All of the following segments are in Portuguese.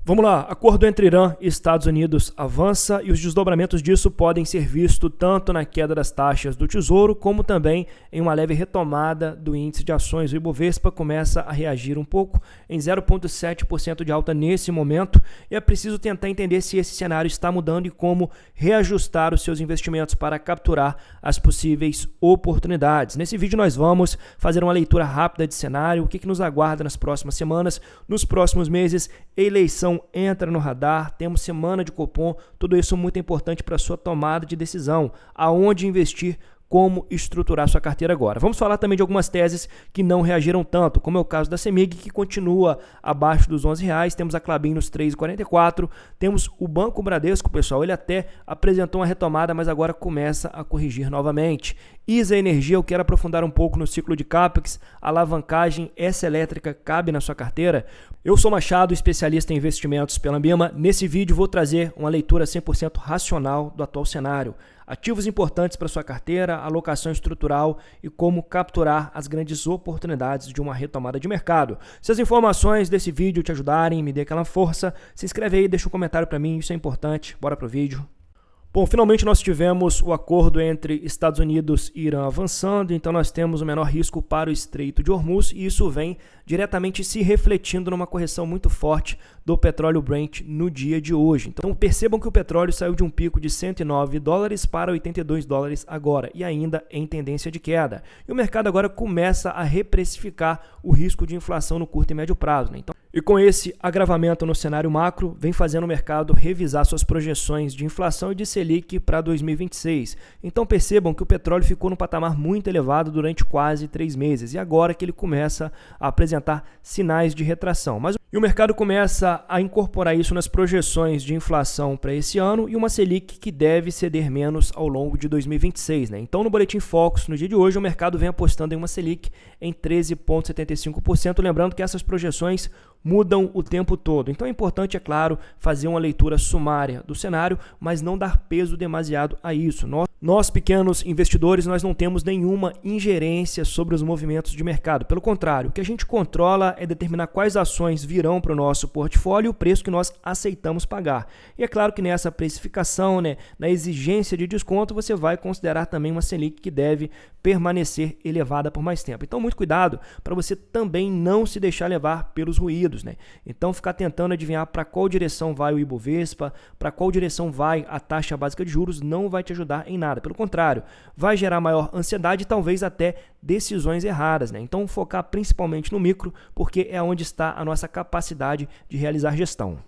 Vamos lá, acordo entre Irã e Estados Unidos avança e os desdobramentos disso podem ser vistos tanto na queda das taxas do Tesouro como também em uma leve retomada do índice de ações. O Ibovespa começa a reagir um pouco em 0,7% de alta nesse momento e é preciso tentar entender se esse cenário está mudando e como reajustar os seus investimentos para capturar as possíveis oportunidades. Nesse vídeo nós vamos fazer uma leitura rápida de cenário, o que nos aguarda nas próximas semanas, nos próximos meses, eleição entra no radar, temos semana de Copom, tudo isso muito importante para a sua tomada de decisão, aonde investir, como estruturar sua carteira agora. Vamos falar também de algumas teses que não reagiram tanto, como é o caso da CEMIG, que continua abaixo dos R$11, temos a Klabin nos 3,44, temos o Banco Bradesco, pessoal, ele até apresentou uma retomada, mas agora começa a corrigir novamente. ISA Energia, eu quero aprofundar um pouco no ciclo de CAPEX, alavancagem, essa elétrica cabe na sua carteira? Eu sou Machado, especialista em investimentos pela Ambima. Nesse vídeo vou trazer uma leitura 100% racional do atual cenário. Ativos importantes para sua carteira, alocação estrutural e como capturar as grandes oportunidades de uma retomada de mercado. Se as informações desse vídeo te ajudarem, me dê aquela força, se inscreve aí, deixa um comentário para mim, isso é importante. Bora pro vídeo. Bom, finalmente nós tivemos o acordo entre Estados Unidos e Irã avançando, então nós temos o menor risco para o Estreito de Hormuz e isso vem diretamente se refletindo numa correção muito forte do petróleo Brent no dia de hoje. Então percebam que o petróleo saiu de um pico de $109 para $82 agora e ainda em tendência de queda. E o mercado agora começa a reprecificar o risco de inflação no curto e médio prazo, né? Então, e com esse agravamento no cenário macro, vem fazendo o mercado revisar suas projeções de inflação e de Selic para 2026. Então percebam que o petróleo ficou num patamar muito elevado durante quase 3 meses e agora que ele começa a apresentar sinais de retração. E o mercado começa a incorporar isso nas projeções de inflação para esse ano e uma Selic que deve ceder menos ao longo de 2026, né? Então no Boletim Focus, no dia de hoje, o mercado vem apostando em uma Selic em 13,75%, lembrando que essas projeções mudam o tempo todo. Então é importante, é claro, fazer uma leitura sumária do cenário, mas não dar peso demasiado a isso. Nós pequenos investidores, nós não temos nenhuma ingerência sobre os movimentos de mercado. Pelo contrário, o que a gente controla é determinar quais ações virão para o nosso portfólio e o preço que nós aceitamos pagar. E é claro que nessa precificação, né, na exigência de desconto, você vai considerar também uma Selic que deve permanecer elevada por mais tempo. Então, muito cuidado para você também não se deixar levar pelos ruídos, né? Então, ficar tentando adivinhar para qual direção vai o Ibovespa, para qual direção vai a taxa básica de juros, não vai te ajudar em nada. Pelo contrário, vai gerar maior ansiedade e talvez até decisões erradas, né? Então, focar principalmente no micro, porque é onde está a nossa capacidade de realizar gestão.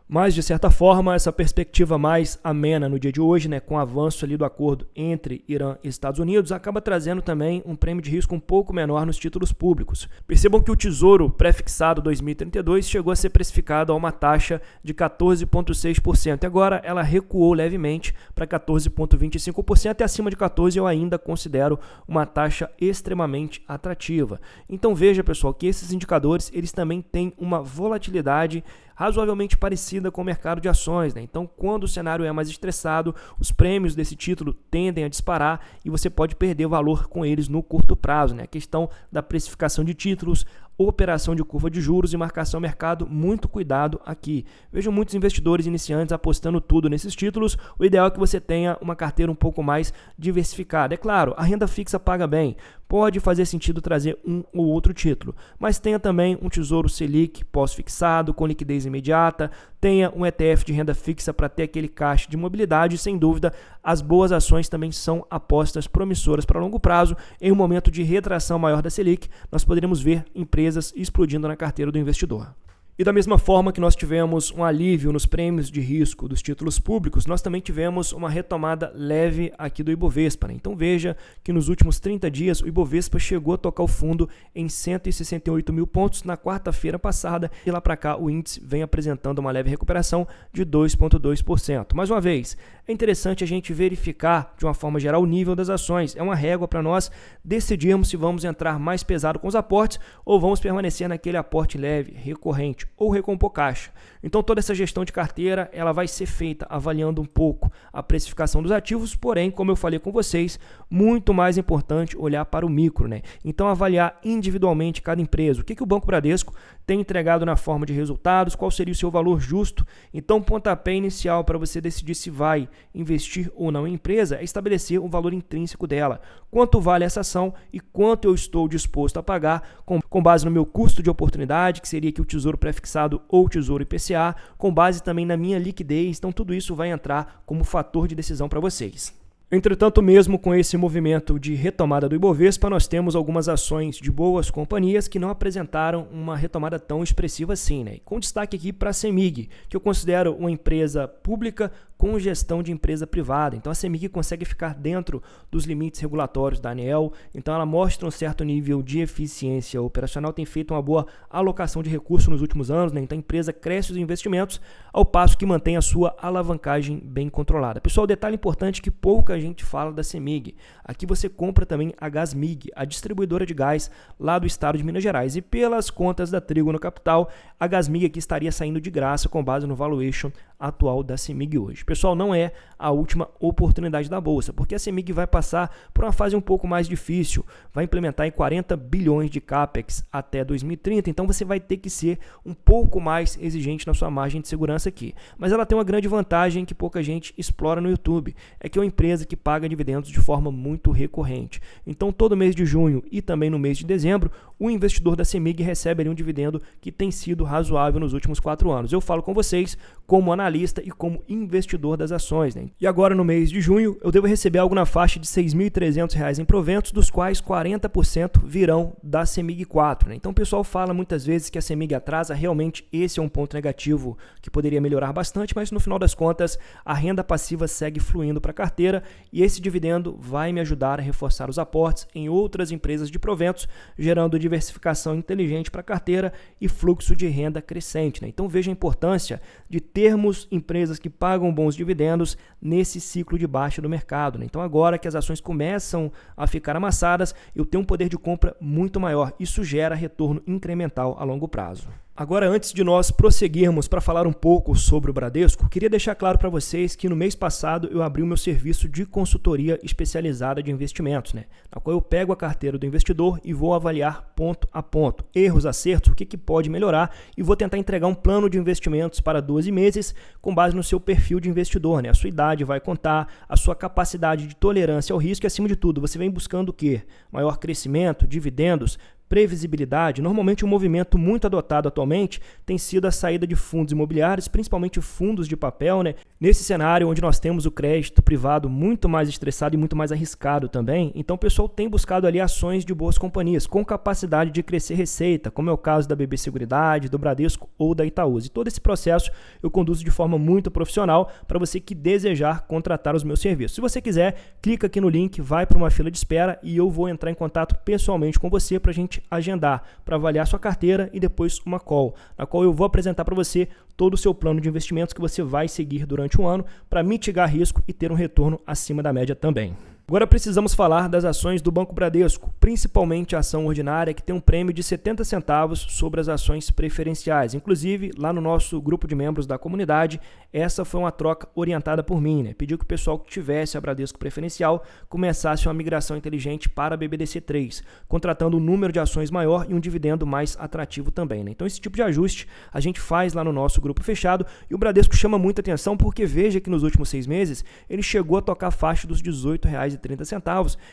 Mas, de certa forma, essa perspectiva mais amena no dia de hoje, né, com o avanço ali do acordo entre Irã e Estados Unidos, acaba trazendo também um prêmio de risco um pouco menor nos títulos públicos. Percebam que o Tesouro pré-fixado 2032 chegou a ser precificado a uma taxa de 14,6% e agora ela recuou levemente para 14,25% e acima de 14% eu ainda considero uma taxa extremamente atrativa. Então veja, pessoal, que esses indicadores eles também têm uma volatilidade razoavelmente parecida com o mercado de ações, né? Então, quando o cenário é mais estressado, os prêmios desse título tendem a disparar e você pode perder valor com eles no curto prazo, né? A questão da precificação de títulos, operação de curva de juros e marcação mercado, muito cuidado aqui. Vejo muitos investidores iniciantes apostando tudo nesses títulos, o ideal é que você tenha uma carteira um pouco mais diversificada. É claro, a renda fixa paga bem, pode fazer sentido trazer um ou outro título, mas tenha também um Tesouro Selic pós-fixado, com liquidez imediata, tenha um ETF de renda fixa para ter aquele caixa de mobilidade e, sem dúvida, as boas ações também são apostas promissoras para longo prazo. Em um momento de retração maior da Selic, nós poderemos ver empresas explodindo na carteira do investidor. E da mesma forma que nós tivemos um alívio nos prêmios de risco dos títulos públicos, nós também tivemos uma retomada leve aqui do Ibovespa, né? Então veja que nos últimos 30 dias o Ibovespa chegou a tocar o fundo em 168 mil pontos na quarta-feira passada e lá para cá o índice vem apresentando uma leve recuperação de 2,2%. Mais uma vez, é interessante a gente verificar de uma forma geral o nível das ações. É uma régua para nós decidirmos se vamos entrar mais pesado com os aportes ou vamos permanecer naquele aporte leve, recorrente. equity ou recompor caixa. Então toda essa gestão de carteira ela vai ser feita avaliando um pouco a precificação dos ativos, porém, como eu falei com vocês, muito mais importante olhar para o micro, né? Então avaliar individualmente cada empresa, o que o Banco Bradesco tem entregado na forma de resultados, qual seria o seu valor justo. Então o pontapé inicial para você decidir se vai investir ou não em empresa é estabelecer o valor intrínseco dela, quanto vale essa ação e quanto eu estou disposto a pagar com base no meu custo de oportunidade, que seria aqui o Tesouro Pré-fixado ou o Tesouro IPCA, com base também na minha liquidez. Então tudo isso vai entrar como fator de decisão para vocês. Entretanto, mesmo com esse movimento de retomada do Ibovespa, nós temos algumas ações de boas companhias que não apresentaram uma retomada tão expressiva assim, né? Com destaque aqui para a CEMIG, que eu considero uma empresa pública com gestão de empresa privada. Então a CEMIG consegue ficar dentro dos limites regulatórios da ANEEL, então ela mostra um certo nível de eficiência operacional, tem feito uma boa alocação de recursos nos últimos anos, né? Então a empresa cresce os investimentos ao passo que mantém a sua alavancagem bem controlada. Pessoal, detalhe importante que pouca gente fala da CEMIG. Aqui você compra também a Gasmig, a distribuidora de gás lá do estado de Minas Gerais, e pelas contas da Trígono Capital, a Gasmig aqui estaria saindo de graça com base no valuation atual da CEMIG hoje. Pessoal, não é a última oportunidade da Bolsa, porque a CEMIG vai passar por uma fase um pouco mais difícil, vai implementar em 40 bilhões de CAPEX até 2030, então você vai ter que ser um pouco mais exigente na sua margem de segurança aqui. Mas ela tem uma grande vantagem que pouca gente explora no YouTube, é que é uma empresa que paga dividendos de forma muito recorrente. Então, todo mês de junho e também no mês de dezembro, o investidor da CEMIG recebe ali um dividendo que tem sido razoável nos últimos 4 anos. Eu falo com vocês como analista e como investidor das ações, né? E agora no mês de junho eu devo receber algo na faixa de R$ 6.300 em proventos, dos quais 40% virão da CEMIG 4, né? Então o pessoal fala muitas vezes que a CEMIG atrasa, realmente esse é um ponto negativo que poderia melhorar bastante, mas no final das contas a renda passiva segue fluindo para a carteira e esse dividendo vai me ajudar a reforçar os aportes em outras empresas de proventos, gerando diversificação inteligente para a carteira e fluxo de renda crescente, né? Então veja a importância de termos empresas que pagam bons dividendos nesse ciclo de baixa do mercado, né? Então agora que as ações começam a ficar amassadas, eu tenho um poder de compra muito maior. Isso gera retorno incremental a longo prazo. Agora, antes de nós prosseguirmos para falar um pouco sobre o Bradesco, queria deixar claro para vocês que no mês passado eu abri o meu serviço de consultoria especializada de investimentos, né? Na qual eu pego a carteira do investidor e vou avaliar ponto a ponto, erros, acertos, o que pode melhorar, e vou tentar entregar um plano de investimentos para 12 meses com base no seu perfil de investidor, né? A sua idade vai contar, a sua capacidade de tolerância ao risco e, acima de tudo, você vem buscando o quê? Maior crescimento, dividendos, previsibilidade. Normalmente um movimento muito adotado atualmente tem sido a saída de fundos imobiliários, principalmente fundos de papel, né? Nesse cenário onde nós temos o crédito privado muito mais estressado e muito mais arriscado também, então o pessoal tem buscado ali ações de boas companhias com capacidade de crescer receita, como é o caso da BB Seguridade, do Bradesco ou da Itaúsa. E todo esse processo eu conduzo de forma muito profissional para você que desejar contratar os meus serviços. Se você quiser, clica aqui no link, vai para uma fila de espera e eu vou entrar em contato pessoalmente com você para a gente agendar, para avaliar sua carteira e depois uma call, na qual eu vou apresentar para você todo o seu plano de investimentos que você vai seguir durante um ano para mitigar risco e ter um retorno acima da média também. Agora precisamos falar das ações do Banco Bradesco, principalmente a ação ordinária, que tem um prêmio de 70 centavos sobre as ações preferenciais. Inclusive, lá no nosso grupo de membros da comunidade, essa foi uma troca orientada por mim, né? Pediu que o pessoal que tivesse a Bradesco preferencial começasse uma migração inteligente para a BBDC3, contratando um número de ações maior e um dividendo mais atrativo também, né? Então esse tipo de ajuste a gente faz lá no nosso grupo fechado e o Bradesco chama muita atenção porque veja que nos últimos 6 meses ele chegou a tocar a faixa dos R$18,30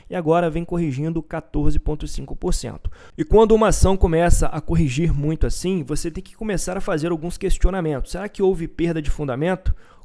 e agora vem corrigindo 14,5%. E quando uma ação começa a corrigir muito assim, você tem que começar a fazer alguns questionamentos. Será que houve perda de fundamento?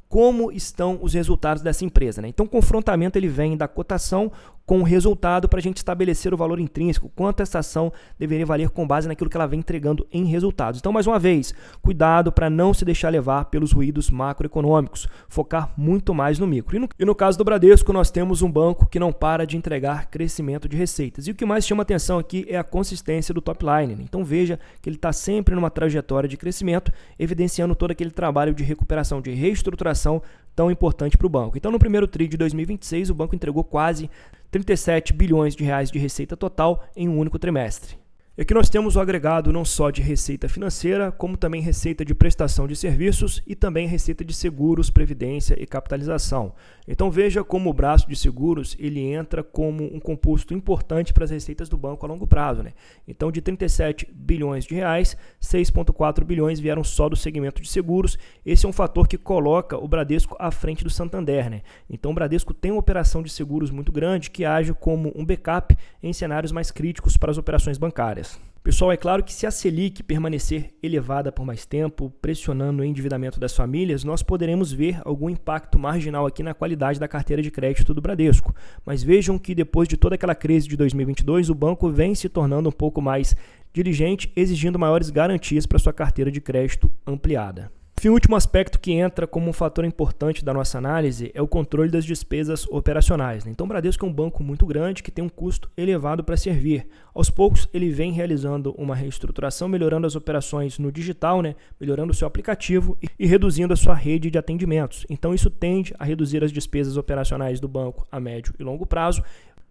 Como estão os resultados dessa empresa, né? Então o confrontamento ele vem da cotação com o resultado para a gente estabelecer o valor intrínseco, quanto essa ação deveria valer com base naquilo que ela vem entregando em resultados. Então, mais uma vez, cuidado para não se deixar levar pelos ruídos macroeconômicos, focar muito mais no micro. E no caso do Bradesco, nós temos um banco que não para de entregar crescimento de receitas. E o que mais chama atenção aqui é a consistência do top line, né? Então veja que ele está sempre numa trajetória de crescimento, evidenciando todo aquele trabalho de recuperação, de reestruturação tão importante para o banco. Então, no primeiro TRI de 2026, o banco entregou quase 37 bilhões de reais de receita total em um único trimestre. E aqui nós temos o agregado não só de receita financeira, como também receita de prestação de serviços e também receita de seguros, previdência e capitalização. Então veja como o braço de seguros ele entra como um composto importante para as receitas do banco a longo prazo, né? Então de 37 bilhões de reais, 6,4 bilhões vieram só do segmento de seguros. Esse é um fator que coloca o Bradesco à frente do Santander, né? Então o Bradesco tem uma operação de seguros muito grande que age como um backup em cenários mais críticos para as operações bancárias. Pessoal, é claro que se a Selic permanecer elevada por mais tempo, pressionando o endividamento das famílias, nós poderemos ver algum impacto marginal aqui na qualidade da carteira de crédito do Bradesco. Mas vejam que depois de toda aquela crise de 2022, o banco vem se tornando um pouco mais diligente, exigindo maiores garantias para sua carteira de crédito ampliada. O último aspecto que entra como um fator importante da nossa análise é o controle das despesas operacionais. Então, o Bradesco é um banco muito grande que tem um custo elevado para servir. Aos poucos, ele vem realizando uma reestruturação, melhorando as operações no digital, melhorando o seu aplicativo e reduzindo a sua rede de atendimentos. Então, isso tende a reduzir as despesas operacionais do banco a médio e longo prazo,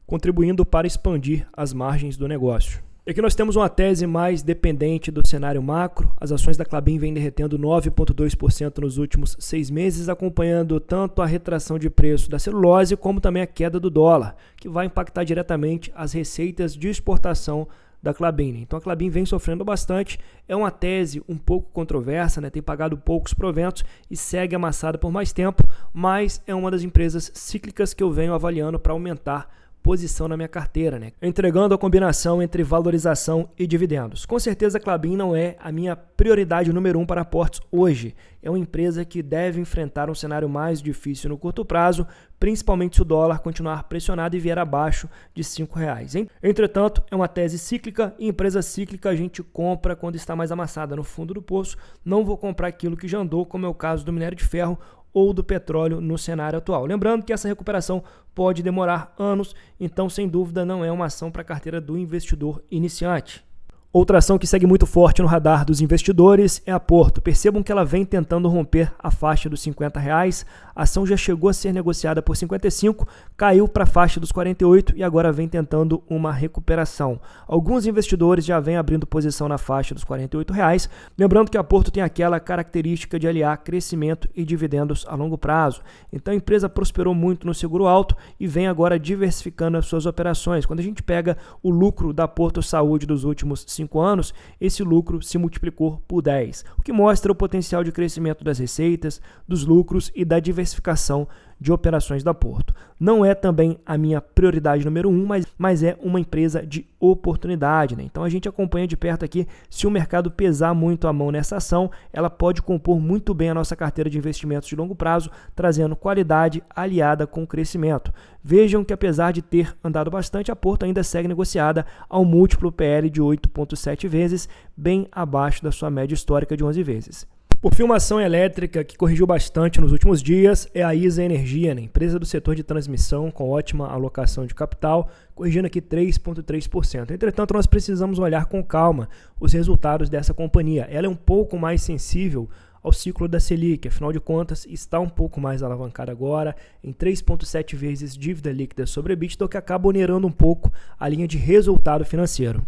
contribuindo para expandir as margens do negócio. E aqui nós temos uma tese mais dependente do cenário macro. As ações da Klabin vêm derretendo 9,2% nos últimos 6 meses, acompanhando tanto a retração de preço da celulose como também a queda do dólar, que vai impactar diretamente as receitas de exportação da Klabin. Então a Klabin vem sofrendo bastante, é uma tese um pouco controversa, tem pagado poucos proventos e segue amassada por mais tempo, mas é uma das empresas cíclicas que eu venho avaliando para aumentar posição na minha carteira, entregando a combinação entre valorização e dividendos. Com certeza a Klabin não é a minha prioridade número 1 para aportes hoje. É uma empresa que deve enfrentar um cenário mais difícil no curto prazo, principalmente se o dólar continuar pressionado e vier abaixo de R$ 5,00. Entretanto, é uma tese cíclica e empresa cíclica a gente compra quando está mais amassada no fundo do poço. Não vou comprar aquilo que já andou, como é o caso do minério de ferro ou do petróleo no cenário atual. Lembrando que essa recuperação pode demorar anos, então sem dúvida não é uma ação para a carteira do investidor iniciante. Outra ação que segue muito forte no radar dos investidores é a Porto. Percebam que ela vem tentando romper a faixa dos R$ 50,00. A ação já chegou a ser negociada por 55, caiu para a faixa dos 48 e agora vem tentando uma recuperação. Alguns investidores já vêm abrindo posição na faixa dos R$ 48,00. Lembrando que a Porto tem aquela característica de aliar crescimento e dividendos a longo prazo. Então a empresa prosperou muito no seguro alto e vem agora diversificando as suas operações. Quando a gente pega o lucro da Porto Saúde dos últimos 5 anos, esse lucro se multiplicou por 10, o que mostra o potencial de crescimento das receitas, dos lucros e da diversificação de operações da Porto. Não é também a minha prioridade número 1, mas é uma empresa de oportunidade. Então a gente acompanha de perto aqui, se o mercado pesar muito a mão nessa ação, ela pode compor muito bem a nossa carteira de investimentos de longo prazo, trazendo qualidade aliada com crescimento. Vejam que apesar de ter andado bastante, a Porto ainda segue negociada ao múltiplo PL de 8,7 vezes, bem abaixo da sua média histórica de 11 vezes. Por fim, uma ação elétrica que corrigiu bastante nos últimos dias é a ISA Energia, empresa do setor de transmissão com ótima alocação de capital, corrigindo aqui 3,3%. Entretanto, nós precisamos olhar com calma os resultados dessa companhia. Ela é um pouco mais sensível ao ciclo da Selic, afinal de contas está um pouco mais alavancada agora, em 3,7 vezes dívida líquida sobre EBITDA, o que acaba onerando um pouco a linha de resultado financeiro.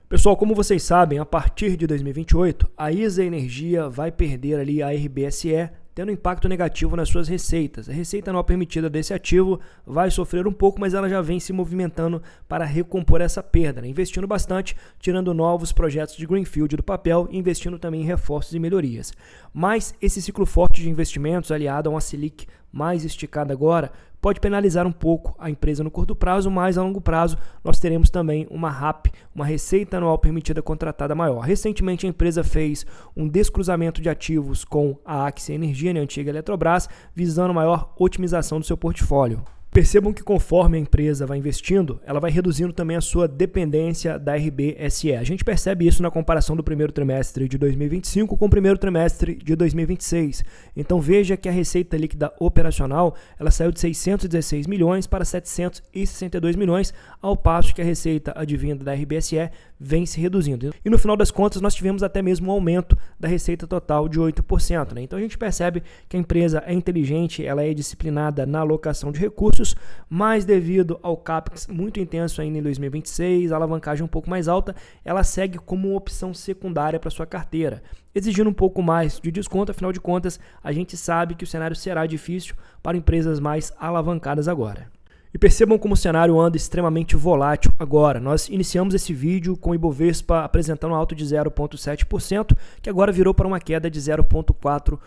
Pessoal, como vocês sabem, a partir de 2028, a ISA Energia vai perder ali a RBSE, tendo impacto negativo nas suas receitas. A receita anual permitida desse ativo vai sofrer um pouco, mas ela já vem se movimentando para recompor essa perda, investindo bastante, tirando novos projetos de greenfield do papel e investindo também em reforços e melhorias. Mas esse ciclo forte de investimentos, aliado a uma Selic mais esticada agora, pode penalizar um pouco a empresa no curto prazo, mas a longo prazo nós teremos também uma RAP, uma receita anual permitida contratada maior. Recentemente a empresa fez um descruzamento de ativos com a Axia Energia, a antiga Eletrobras, visando maior otimização do seu portfólio. Percebam que conforme a empresa vai investindo, ela vai reduzindo também a sua dependência da RBSE. A gente percebe isso na comparação do primeiro trimestre de 2025 com o primeiro trimestre de 2026. Então veja que a receita líquida operacional ela saiu de 616 milhões para 762 milhões, ao passo que a receita advinda da RBSE vem se reduzindo. E no final das contas, nós tivemos até mesmo um aumento da receita total de 8%. Então a gente percebe que a empresa é inteligente, ela é disciplinada na alocação de recursos, mas devido ao CAPEX muito intenso ainda em 2026, a alavancagem um pouco mais alta, ela segue como uma opção secundária para sua carteira, exigindo um pouco mais de desconto. Afinal de contas, a gente sabe que o cenário será difícil para empresas mais alavancadas agora. E percebam como o cenário anda extremamente volátil agora. Nós iniciamos esse vídeo com o Ibovespa apresentando um alto de 0,7%, que agora virou para uma queda de 0,4%.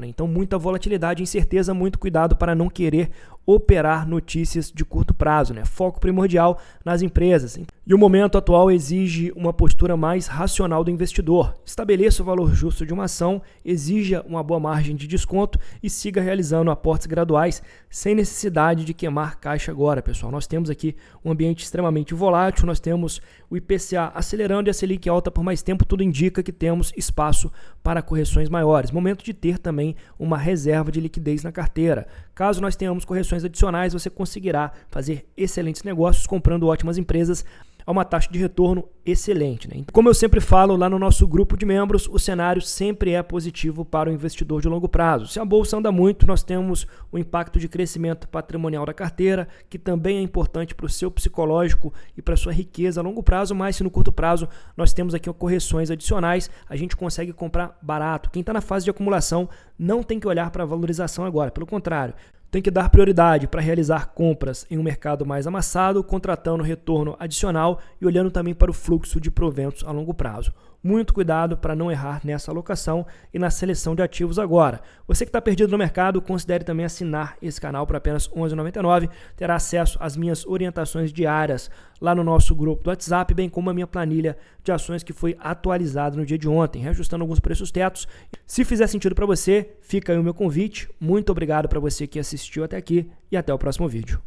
Então, muita volatilidade e incerteza, muito cuidado para não querer operar notícias de curto prazo, Foco primordial nas empresas. E o momento atual exige uma postura mais racional do investidor. Estabeleça o valor justo de uma ação, exija uma boa margem de desconto e siga realizando aportes graduais sem necessidade de queimar caixa agora, pessoal. Nós temos aqui um ambiente extremamente volátil, nós temos o IPCA acelerando e a Selic alta por mais tempo, tudo indica que temos espaço para correções maiores. Momento de ter também uma reserva de liquidez na carteira. Caso nós tenhamos correções adicionais, você conseguirá fazer excelentes negócios comprando ótimas empresas a uma taxa de retorno excelente. Como eu sempre falo lá no nosso grupo de membros, o cenário sempre é positivo para o investidor de longo prazo. Se a bolsa anda muito, nós temos o impacto de crescimento patrimonial da carteira, que também é importante para o seu psicológico e para a sua riqueza a longo prazo, mas se no curto prazo nós temos aqui correções adicionais, a gente consegue comprar barato. Quem está na fase de acumulação não tem que olhar para a valorização agora, pelo contrário, tem que dar prioridade para realizar compras em um mercado mais amassado, contratando retorno adicional e olhando também para o fluxo de proventos a longo prazo. Muito cuidado para não errar nessa alocação e na seleção de ativos agora. Você que está perdido no mercado, considere também assinar esse canal por apenas R$ 11,99. Terá acesso às minhas orientações diárias lá no nosso grupo do WhatsApp, bem como a minha planilha de ações que foi atualizada no dia de ontem, reajustando alguns preços tetos. Se fizer sentido para você, fica aí o meu convite. Muito obrigado para você que assistiu até aqui e até o próximo vídeo.